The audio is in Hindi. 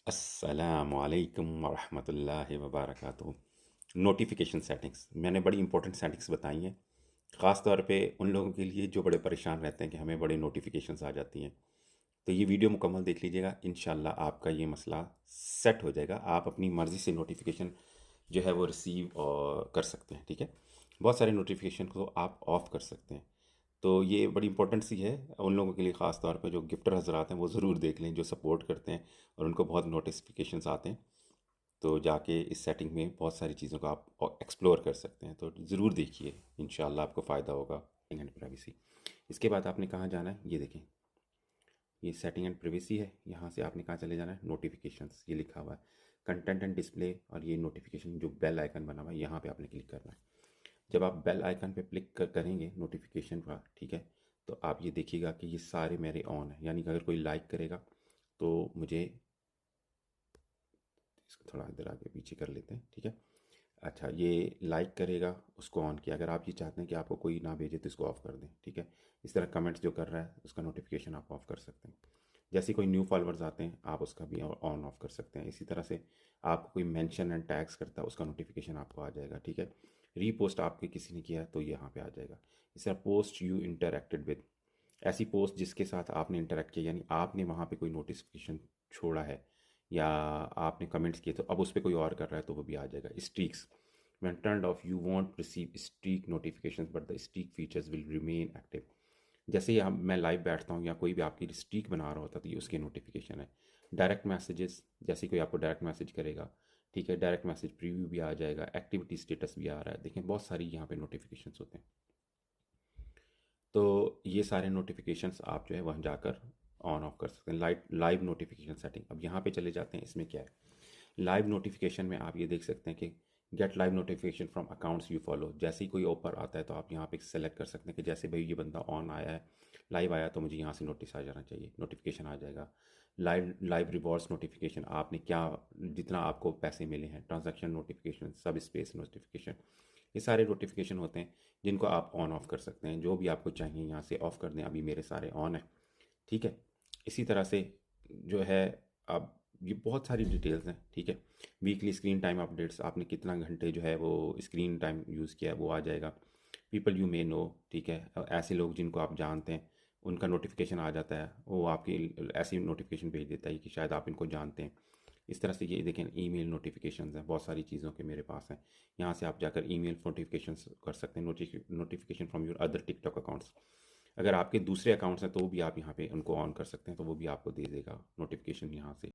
अस्सलामुअलैकुम वरहमतुल्लाहि वबरकातुहू। नोटिफिकेशन सेटिंग्स मैंने बड़ी इंपॉर्टेंट सेटिंग्स बताई हैं, ख़ास तौर पे उन लोगों के लिए जो बड़े परेशान रहते हैं कि हमें बड़े नोटिफिकेशंस आ जाती हैं। तो ये वीडियो मुकम्मल देख लीजिएगा, इंशाल्लाह आपका ये मसला सेट हो जाएगा। आप अपनी मर्ज़ी से नोटिफिकेशन जो है वो रिसीव और कर सकते हैं, ठीक है। बहुत सारे नोटिफिकेशन को आप ऑफ़ कर सकते हैं। तो ये बड़ी इंपॉर्टेंट सी है उन लोगों के लिए, ख़ास तौर पे जो गिफ्टर हज़रात हैं वो ज़रूर देख लें, जो सपोर्ट करते हैं और उनको बहुत नोटिफिकेशंस आते हैं। तो जाके इस सेटिंग में बहुत सारी चीज़ों को आप एक्सप्लोर कर सकते हैं, तो ज़रूर देखिए, इंशाल्लाह आपको फ़ायदा होगा। सेटिंग एंड प्राइवेसी, इसके बाद आपने कहाँ जाना है, ये देखें, ये सेटिंग एंड प्राइवेसी है। यहाँ से आपने कहाँ चले जाना है, नोटिफिकेशंस, ये लिखा हुआ है कंटेंट एंड डिस्प्ले, और ये नोटिफिकेशन जो बेल आइकन बना हुआ है यहाँ पे आपने क्लिक करना है। जब आप बेल आइकन पे क्लिक करेंगे नोटिफिकेशन का, ठीक है, तो आप ये देखिएगा कि ये सारे मेरे ऑन है, यानी कि अगर कोई लाइक करेगा तो मुझे इसको थोड़ा इधर आगे पीछे कर लेते हैं, ठीक है। अच्छा, ये लाइक करेगा, उसको ऑन किया। अगर आप ये चाहते हैं कि आपको कोई ना भेजे तो इसको ऑफ़ कर दें, ठीक है। इस तरह कमेंट्स जो कर रहा है उसका नोटिफिकेशन आप ऑफ़ कर सकते हैं। जैसे कोई न्यू फॉलोअर्स आते हैं आप उसका भी ऑन ऑफ कर सकते हैं। इसी तरह से आपको कोई मेंशन एंड टैग्स करता है उसका नोटिफिकेशन आपको आ जाएगा, ठीक है। रीपोस्ट आपके किसी ने किया है तो यहाँ पे आ जाएगा। इस तरह पोस्ट यू इंटरेक्टेड विद, ऐसी पोस्ट जिसके साथ आपने इंटरेक्ट किया, यानी आपने वहाँ पे कोई नोटिफिकेशन छोड़ा है या आपने कमेंट्स किए, तो अब उस पर कोई और कर रहा है तो वो भी आ जाएगा। Streaks, when turned off you won't receive streak notifications but the streak features will remain active। जैसे ही हम मैं लाइव बैठता हूँ या कोई भी आपकी स्ट्रीक बना रहा होता है तो ये उसके नोटिफिकेशन है। डायरेक्ट मैसेजेस, जैसे कोई आपको डायरेक्ट मैसेज करेगा, ठीक है, डायरेक्ट मैसेज प्रीव्यू भी आ जाएगा, एक्टिविटी स्टेटस भी आ रहा है, देखें बहुत सारी यहाँ पे नोटिफिकेशंस होते हैं। तो ये सारे नोटिफिकेशंस आप जो है वहाँ जाकर ऑन ऑफ कर सकते हैं। लाइव नोटिफिकेशन सेटिंग, अब यहाँ पे चले जाते हैं, इसमें क्या है, लाइव नोटिफिकेशन में आप ये देख सकते हैं कि get live notification from accounts you follow. जैसे ही कोई ऑफर आता है तो आप यहाँ पे सेलेक्ट कर सकते हैं कि जैसे भाई ये बंदा ऑन आया है, लाइव आया, तो मुझे यहाँ से नोटिस आ जाना चाहिए, नोटिफिकेशन आ जाएगा। लाइव लाइव रिवॉर्ड्स नोटिफिकेशन, आपने क्या, जितना आपको पैसे मिले हैं, ट्रांजैक्शन नोटिफिकेशन, सब स्पेस नोटिफिकेशन, ये सारे नोटिफिकेशन होते हैं जिनको आप ऑन ऑफ कर सकते हैं। जो भी आपको चाहिए यहाँ से ऑफ कर दें, अभी मेरे सारे ऑन है, ठीक है। इसी तरह से जो है, अब ये बहुत सारी डिटेल्स हैं, ठीक है। वीकली स्क्रीन टाइम अपडेट्स, आपने कितना घंटे जो है वो स्क्रीन टाइम यूज़ किया है वो आ जाएगा। पीपल यू मे नो, ठीक है, ऐसे लोग जिनको आप जानते हैं उनका नोटिफिकेशन आ जाता है, वो आपकी ऐसी नोटिफिकेशन भेज देता है कि शायद आप इनको जानते हैं। इस तरह से ये देखें, ईमेल नोटिफिकेशंस हैं, बहुत सारी चीज़ों के मेरे पास हैं। यहाँ से आप जाकर ईमेल नोटिफिकेशंस कर सकते हैं, notification from your other TikTok accounts. अगर आपके दूसरे अकाउंट्स हैं तो भी आप यहाँ पे उनको ऑन कर सकते हैं, तो वो भी आपको दे देगा नोटिफिकेशन यहाँ से।